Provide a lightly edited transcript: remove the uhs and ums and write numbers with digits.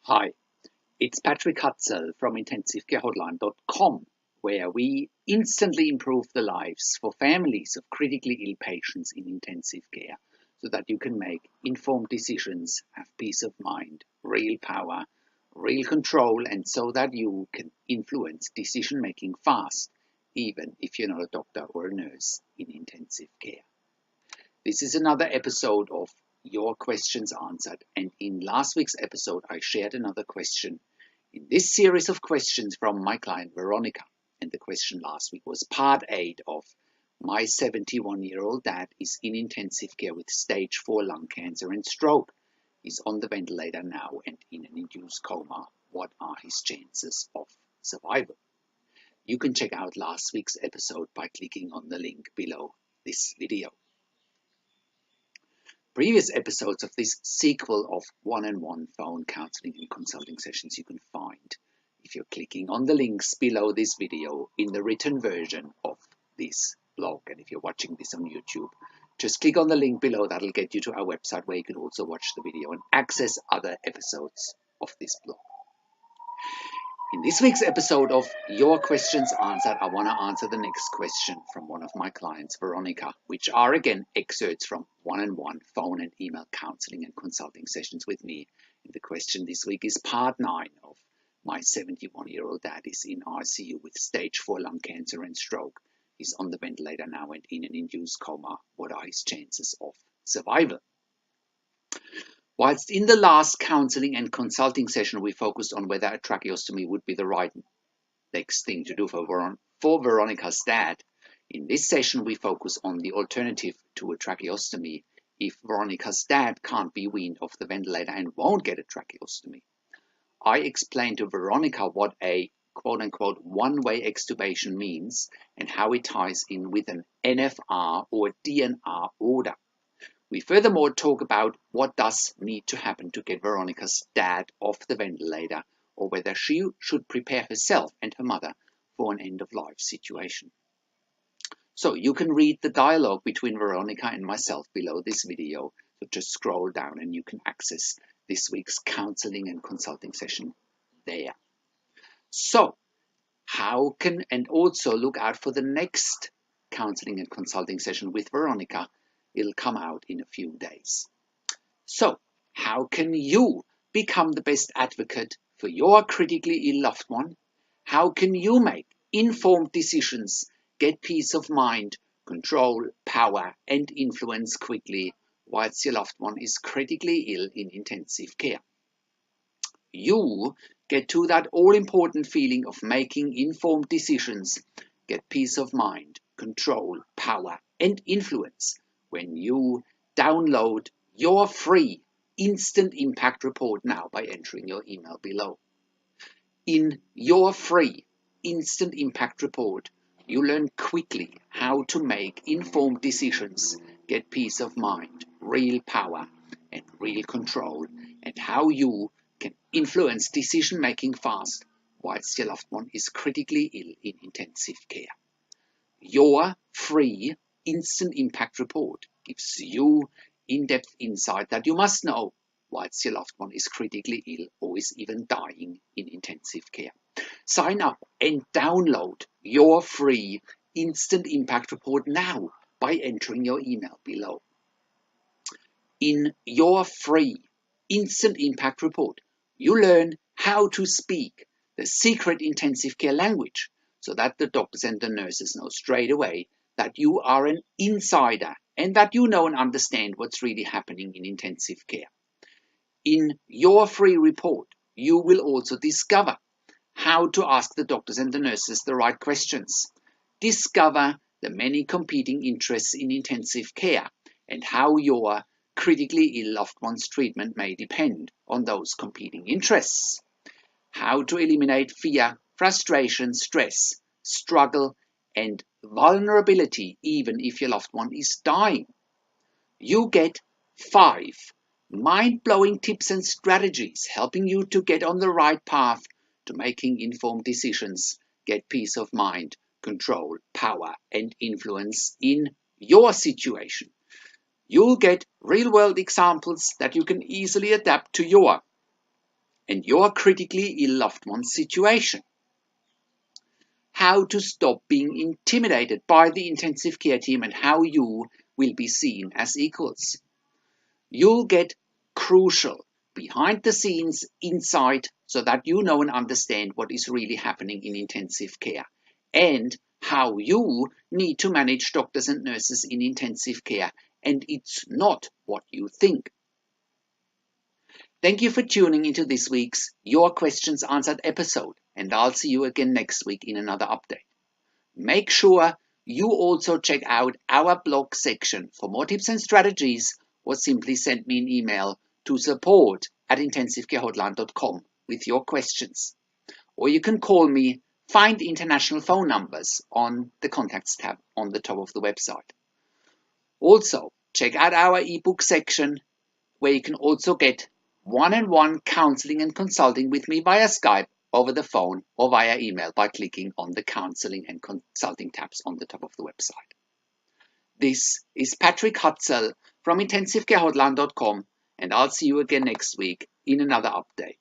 Hi, it's Patrick Hutzel from IntensiveCareHotline.com, where we instantly improve the lives for families of critically ill patients in intensive care so that you can make informed decisions, have peace of mind, real power, real control, and so that you can influence decision making fast, even if you're not a doctor or a nurse in intensive care. This is another episode of Your Questions Answered, and in last week's episode I shared another question in this series of questions from my client Veronica. And the question last week was part 8 of my 71-year-old dad is in intensive care with stage 4 lung cancer and stroke. He's on the ventilator now and in an induced coma. What are his chances of survival? You can check out last week's episode by clicking on the link below this video. Previous episodes of this sequel of one-on-one phone counseling and consulting sessions you can find if you're clicking on the links below this video in the written version of this blog. And if you're watching this on YouTube, just click on the link below. That'll get you to our website where you can also watch the video and access other episodes of this blog. In this week's episode of Your Questions Answered, I want to answer the next question from one of my clients, Veronica, which are again excerpts from one-on-one phone and email counseling and consulting sessions with me. And the question this week is part 9 of my 71-year-old dad is in ICU with stage 4 lung cancer and stroke. He's on the ventilator now and in an induced coma. What are his chances of survival? Whilst in the last counselling and consulting session we focused on whether a tracheostomy would be the right next thing to do for Veronica's dad, in this session we focus on the alternative to a tracheostomy if Veronica's dad can't be weaned off the ventilator and won't get a tracheostomy. I explained to Veronica what a quote-unquote one-way extubation means and how it ties in with an NFR or DNR order. We furthermore talk about what does need to happen to get Veronica's dad off the ventilator or whether she should prepare herself and her mother for an end-of-life situation. So you can read the dialogue between Veronica and myself below this video. So just scroll down and you can access this week's counseling and consulting session there. So how can, and also look out for the next counseling and consulting session with Veronica. It'll come out in a few days. So, how can you become the best advocate for your critically ill loved one? How can you make informed decisions, get peace of mind, control, power, and influence quickly whilst your loved one is critically ill in intensive care? You get to that all-important feeling of making informed decisions, get peace of mind, control, power, and influence when you download your free instant impact report now by entering your email below. In your free instant impact report, you learn quickly how to make informed decisions, get peace of mind, real power, and real control, and how you can influence decision making fast whilst your loved one is critically ill in intensive care. Your free instant impact report gives you in-depth insight that you must know whilst your loved one is critically ill or is even dying in intensive care. Sign up and download your free instant impact report now by entering your email below. In your free instant impact report, you learn how to speak the secret intensive care language so that the doctors and the nurses know straight away that you are an insider and that you know and understand what's really happening in intensive care. In your free report, you will also discover how to ask the doctors and the nurses the right questions, discover the many competing interests in intensive care and how your critically ill loved one's treatment may depend on those competing interests, how to eliminate fear, frustration, stress, struggle, and vulnerability even if your loved one is dying. You get 5 mind-blowing tips and strategies helping you to get on the right path to making informed decisions, get peace of mind, control, power, and influence in your situation. You'll get real-world examples that you can easily adapt to your and your critically ill loved one's situation. How to stop being intimidated by the intensive care team and how you will be seen as equals. You'll get crucial behind the scenes insight so that you know and understand what is really happening in intensive care and how you need to manage doctors and nurses in intensive care, and it's not what you think. Thank you for tuning into this week's Your Questions Answered episode, and I'll see you again next week in another update. Make sure you also check out our blog section for more tips and strategies, or simply send me an email to support@intensivecarehotline.com with your questions. Or you can call me, find international phone numbers on the contacts tab on the top of the website. Also, check out our ebook section where you can also get one-on-one counseling and consulting with me via Skype, over the phone, or via email by clicking on the counseling and consulting tabs on the top of the website. This is Patrick Hutzel from intensivecarehotline.com, and I'll see you again next week in another update.